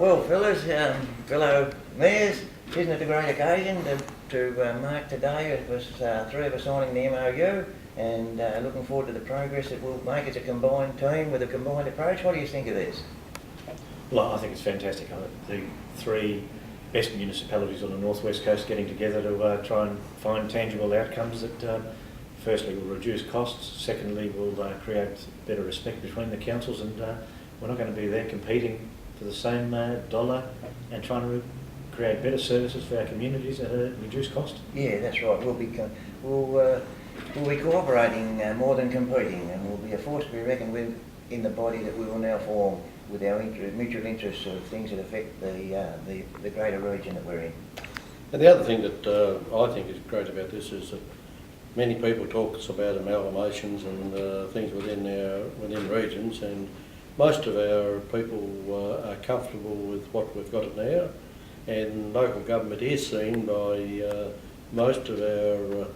Well, fellas, fellow mayors, isn't it a great occasion to mark today? It was three of us signing the MOU and looking forward to the progress it will make as a combined team with a combined approach. What do you think of this? Well, I think it's fantastic. The three best municipalities on the northwest coast getting together to try and find tangible outcomes that firstly will reduce costs, secondly will create better respect between the councils, and we're not going to be there competing for the same dollar and trying to create better services for our communities at a reduced cost. Yeah, that's right. We'll be cooperating more than competing, and we'll be a force to be reckoned with in the body that we will now form with our mutual interests of things that affect the greater region that we're in. And the other thing that I think is great about this is that many people talk about amalgamations and things within regions, and most of our people are comfortable with what we've got now, and local government is seen by most of our,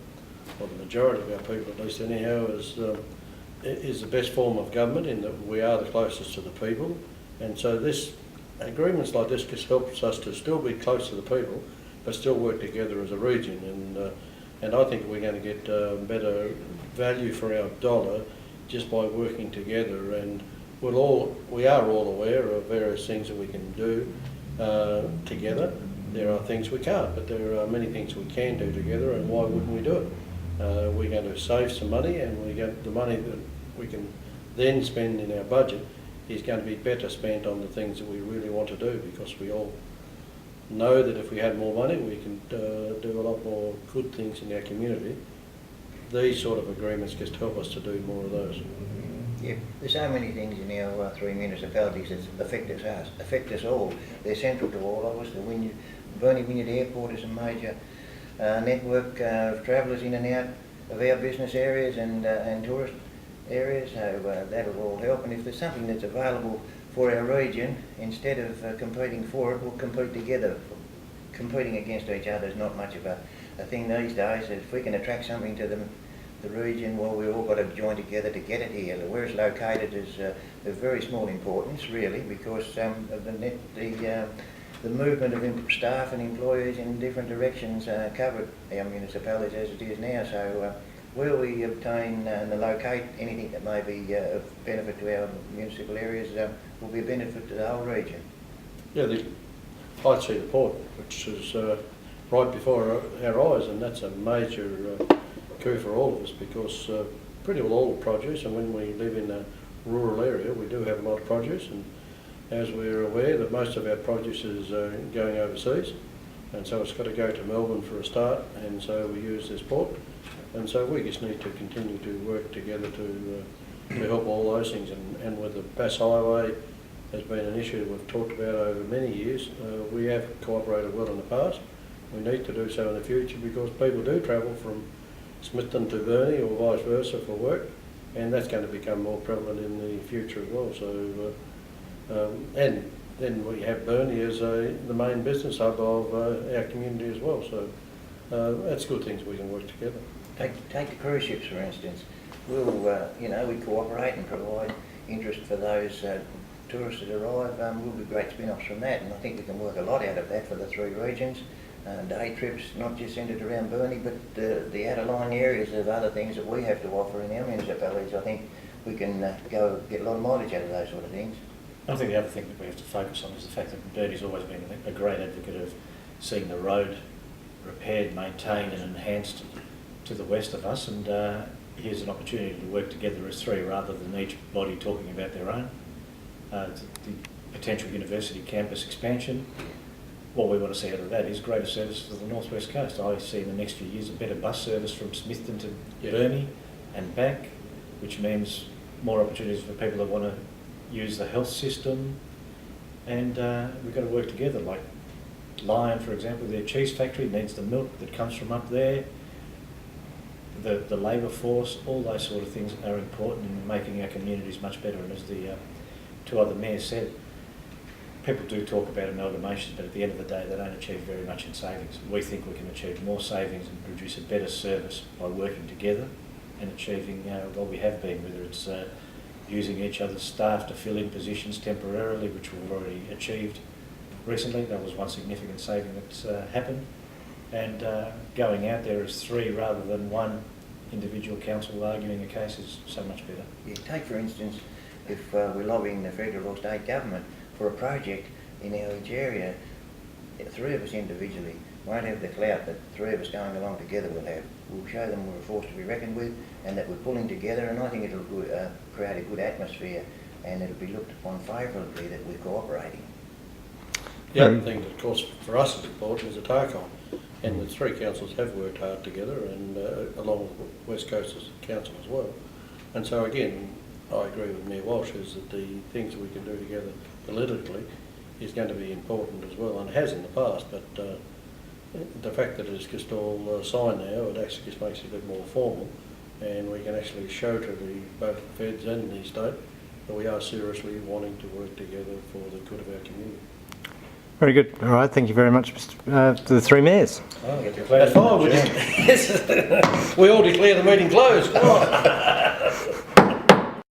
or the majority of our people at least anyhow, is the best form of government in that we are the closest to the people, and so this agreements like this just helps us to still be close to the people but still work together as a region, and I think we're going to get better value for our dollar just by working together, and we are all aware of various things that we can do together. There are things we can't, but there are many things we can do together, and why wouldn't we do it? We're going to save some money, and we get the money that we can then spend in our budget is going to be better spent on the things that we really want to do, because we all know that if we had more money we can do a lot more good things in our community. These sort of agreements just help us to do more of those. Yeah, there's so many things in our three municipalities that affect us all. They're central to all of us. The Burnie Wynyard Airport is a major network of travellers in and out of our business areas and tourist areas, so that'll all help. And if there's something that's available for our region, instead of competing for it, we'll compete together. Competing against each other is not much of a thing these days. If we can attract something to the region, well, we've all got to join together to get it here. Where it's located is of very small importance, really, because of the movement of staff and employees in different directions covered our municipalities as it is now. So where we obtain and locate anything that may be of benefit to our municipal areas will be a benefit to the whole region. Yeah, I see the port, which is right before our eyes, and that's a major coup for all of us, because pretty well all the produce, and when we live in a rural area we do have a lot of produce, and as we're aware that most of our produce is going overseas, and so it's got to go to Melbourne for a start, and so we use this port, and so we just need to continue to work together to help all those things, and with the Bass Highway has been an issue that we've talked about over many years. We have cooperated well in the past. We need to do so in the future, because people do travel from Smithton to Burnie or vice versa for work, and that's going to become more prevalent in the future as well. So, and then we have Burnie as the main business hub of our community as well. So that's good things we can work together. Take the cruise ships, for instance. We'll, we cooperate and provide interest for those tourists that arrive. Will be great spin-offs from that, and I think we can work a lot out of that for the three regions. Day trips, not just centred around Burnie, but the outer-lying areas of other things that we have to offer in our municipalities. I think we can go get a lot of mileage out of those sort of things. I think the other thing that we have to focus on is the fact that Burnie's always been a great advocate of seeing the road repaired, maintained and enhanced to the west of us, and here's an opportunity to work together as three rather than each body talking about their own. The potential university campus expansion, what we want to see out of that is greater service for the northwest coast. I see in the next few years a better bus service from Smithton to Burnie and back, which means more opportunities for people that want to use the health system, and we've got to work together. Like Lion, for example, their cheese factory needs the milk that comes from up there. The labour force, all those sort of things are important in making our communities much better. And as the two other mayors said, people do talk about amalgamations, but at the end of the day they don't achieve very much in savings. We think we can achieve more savings and produce a better service by working together and achieving what we have been, whether it's using each other's staff to fill in positions temporarily, which we've already achieved recently. That was one significant saving that's happened. And going out there as three rather than one individual council arguing a case is so much better. Yeah, take for instance, if we're lobbying the federal or state government for a project in our each area, three of us individually won't have the clout that three of us going along together will have. We'll show them we're a force to be reckoned with and that we're pulling together, and I think it'll create a good atmosphere and it'll be looked upon favourably that we're cooperating. The other thing that, of course, for us is important is the TARCON, and the three councils have worked hard together, and along with West Coast Council as well. And so again, I agree with Mayor Walsh, is that the things that we can do together politically is going to be important as well, and has in the past. But the fact that it's just all signed now, it actually just makes it a bit more formal, and we can actually show to both the feds and the state that we are seriously wanting to work together for the good of our community. Very good. All right, thank you very much, to the three mayors. Oh, we declare That's fine. We all declare the meeting closed. Come on.